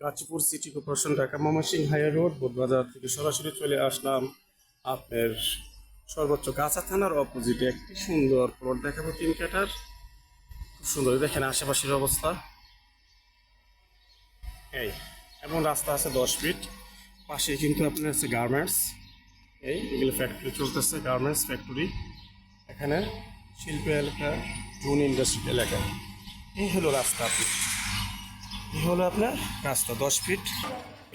Gazipur city corporation Dhaka Mymensingh highway road Bodhbazar থেকে সরাসরি চলে আসলাম আপনার সর্বোচ্চ গাছা থানার অপোজিটে একটি সুন্দর প্লট দেখাবো 3 কাঠার। খুব সুন্দর, দেখেন আশেপাশের অবস্থা এই, এবং রাস্তা আছে 10 ফিট। পাশে কিন্তু আপনার আছে গার্মেন্টস, এগুলো ফ্যাক্টরি চলতেছে, গার্মেন্টস ফ্যাক্টরি। এখানে শিল্প এলাকা, জুন ইন্ডাস্ট্রি এলাকা। এই হলো রাস্তা, এই হলো আপনার রাস্তা 10 ফিট।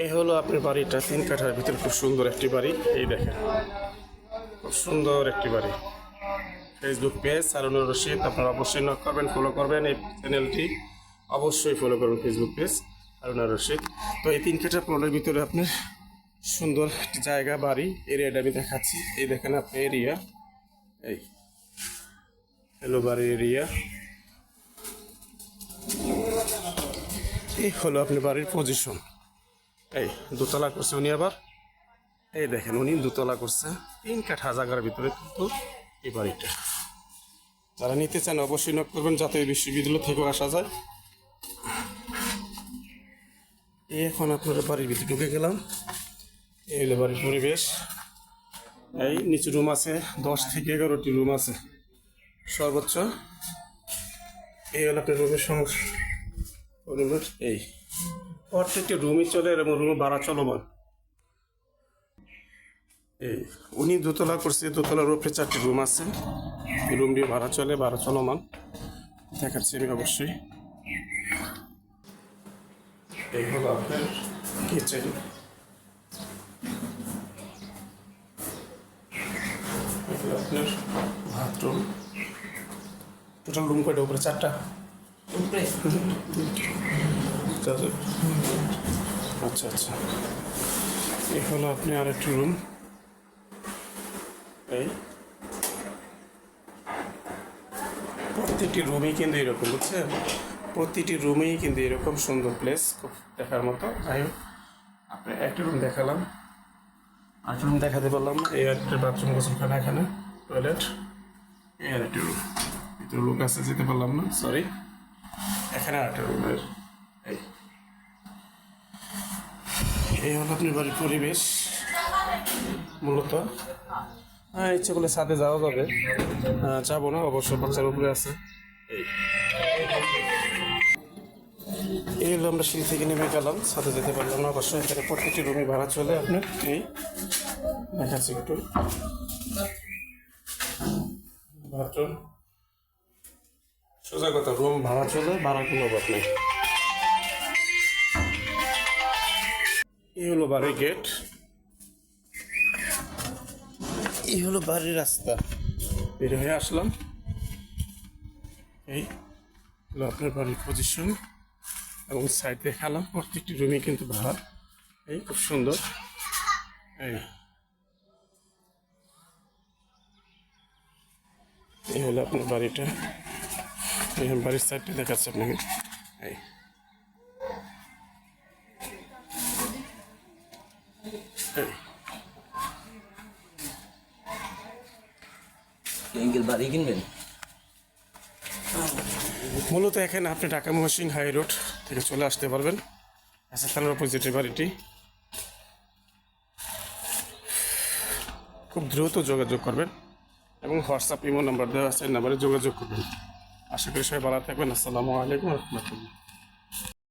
এই হলো আপনার বাড়িটা 3 কাঠার ভিতরে, খুব সুন্দর একটি বাড়ি। এই দেখেন খুব সুন্দর একটি বাড়ি। ফেসবুক পেজ হারুনুর রশিদ, আপনারা অবশ্যই নক করবেন, ফলো করবেন এই চ্যানেলটি, অবশ্যই ফলো করবেন ফেসবুক পেজ হারুনুর রশিদ। তো এই 3 কাঠার প্লটের ভিতরে আপনার সুন্দর একটি জায়গা, বাড়ি। এরিয়াটা আমি দেখাচ্ছি, এই দেখেন আপনি এরিয়া, এই হলো বাড়ির এরিয়া। এই হলো আপনার বাড়ির পজিশন। এই দোতলা করছে উনি, আবার এই দেখেন উনি দোতলা করছে 3 কাঠা জায়গার ভিতরে কিন্তু এই বাড়িটা। যারা নিতে চান অবশ্যই নক করবেন, জাতীয় বিশ্ববিদ্যালয় থেকেও আসা যায়। এই এখন আপনার বাড়ির ভিতরে ঢুকে গেলাম। এই হলো বাড়ির পরিবেশ। এই নিচু রুম আছে 10 থেকে 11টি রুম আছে সর্বোচ্চ। এই হলো আপনার রুমের সমস্যা, রুমের এই প্রত্যেকটি রুমই চলে এবং রুম ভাড়া চলমান। এই উনি দোতলা করছে, দোতলার উপরে 4টি রুম আছে, রুমটি ভাড়া চলে, ভাড়া চলমান। দেখাচ্ছি আমি অবশ্যই। এই হলো আপনার কিচেন, আপনার বাথরুম। টোটাল রুম কয়টা? উপরে 4টা। আচ্ছা আচ্ছা, এই হলো আপনি আরেকটি রুম। এই প্রতিটি রুমেই কিন্তু এরকম, বুঝছেন, প্রতিটি রুমেই কিন্তু এরকম সুন্দর প্লেস, খুব দেখার মতো। যাই হোক, আপনি একটা রুম দেখালাম, আরেকটা রুম দেখাতে পারলাম না। এই একটা বাথরুম, গোসলখানা, এখানে টয়লেট। এই আর একটা রুম, ভিতরে লোক আছে, যেতে পারলাম না, সরি। এখানে আরেকটা রুমের এই হলো আপনার বাড়ির পরিবেশ মূলত। হ্যাঁ, ইচ্ছে করলে ছাদে যাওয়া যাবে, যাবো না অবশ্য, বাচ্চার উপরে আছে। এই হলো আমরা সিঁড়ি থেকে নেমে গেলাম, ছাদে যেতে পারলাম না অবশ্য। এখানে প্রত্যেকটি রুমে ভাড়া চলে আপনার, এই দেখাচ্ছি একটু বাথরুম। সোজা কথা, রুম ভাড়া চলে, ভাড়া কোনো অভাব নেই। এই হলো বাড়ির গেট, এই হলো বাড়ির রাস্তা। বের হয়ে আসলাম। এই হলো আপনার বাড়ির পজিশন, এবং সাইড দেখালাম প্রত্যেকটি রুমই কিন্তু ভাড়া। এই খুব সুন্দর। এই হলো আপনার বাড়িটা, এই বাড়ির সাইডটা দেখাচ্ছে আপনাকে। এই বাড়ি কিনবেন? মূলত এখানে আপনি ঢাকা ময়মনসিংহ হাই রোড থেকে চলে আসতে পারবেন, গাছা থানার অপোজিটে বাড়িটি। খুব দ্রুত যোগাযোগ করবেন, এবং হোয়াটসঅ্যাপ ইমো নাম্বার দেওয়া আছে, নাম্বারে যোগাযোগ করবেন। আশা করি সবাই ভালো থাকবেন। আসসালামু আলাইকুম রহমতুল্লাহ।